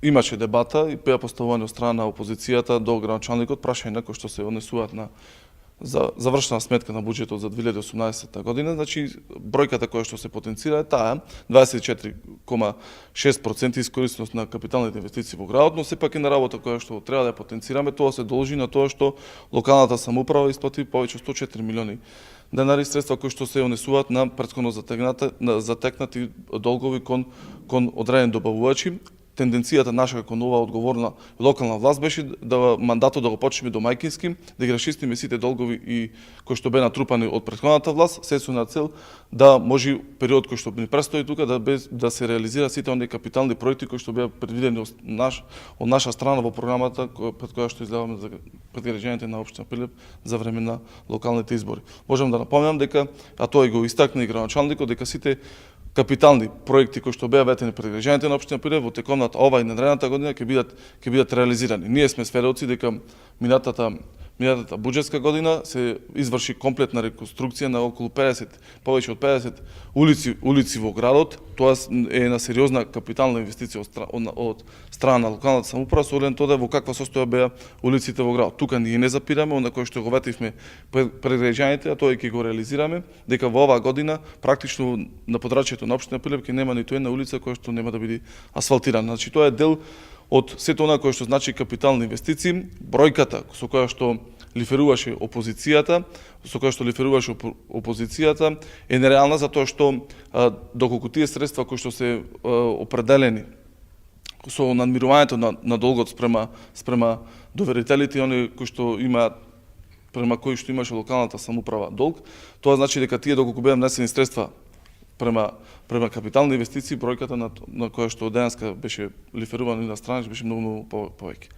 имаше дебата и беа поставувани од страна на опозицијата до градоначалникот прашања кои што се однесуваат на за завршена сметка на буџетот за 2018 година, значи бројката која што се потенцира е таа 24,6% искористеност на капиталните инвестиции во градот, но сепак една работа која што треба да ја потенцираме, тоа се должи на тоа што локалната самоуправа исплати повеќе од 104 милиони денари средства кои што се однесуваат на претходно затекнати долгови кон одредени добавувачи. Тенденцијата наша кон оваа одговорна локална власт беше да мандатот да го почнеме до мајкински, да ги расчистиме сите долгови и кои што беа натрупани од претходната власт, се со на цел да може период кој што ни престои тука да се реализира сите оние капитални проекти кои што беа предвидени од наша страна во програмата пред која што излегавме за пред граѓаните на општина Прилеп за време на локалните избори. Можам да напомнам дека, а тоа и го истакна и градоначалникот, дека сите капитални проекти кои што беа ветени пред граѓаните на општина Прилеп во текомната ова и наредната година ќе бидат реализирани. Ние сме сведоци дека минатата буџетска година се изврши комплетна реконструкција на околу 50, повеќе од 50 улици во градот. Тоа е една сериозна капитална инвестиција од страна на локалната самоуправа, со оглед тоа во каква состојба беа улиците во градот. Тука ние не запираме, она кое што го ветивме пред граѓаните, а тоа ќе го реализираме, дека во оваа година практично на подрачјето на општина Прилеп ќе нема ниту една улица која што нема да биде асфалтирана. Значи тоа е дел од сето она кое што значи капитални инвестиции. Бројката со која што лиферуваше опозицијата е нереална, затоа што доколку тие средства кои што се определени со надмирувањето на долгот спрема доверителите и оние кои што имаат према кои што имаше локалната самоуправа долг, тоа значи дека тие доколку беа внесени средства према капитални инвестиции, бројката на која што денеска беше лиферувана на страна беше многу повеќе.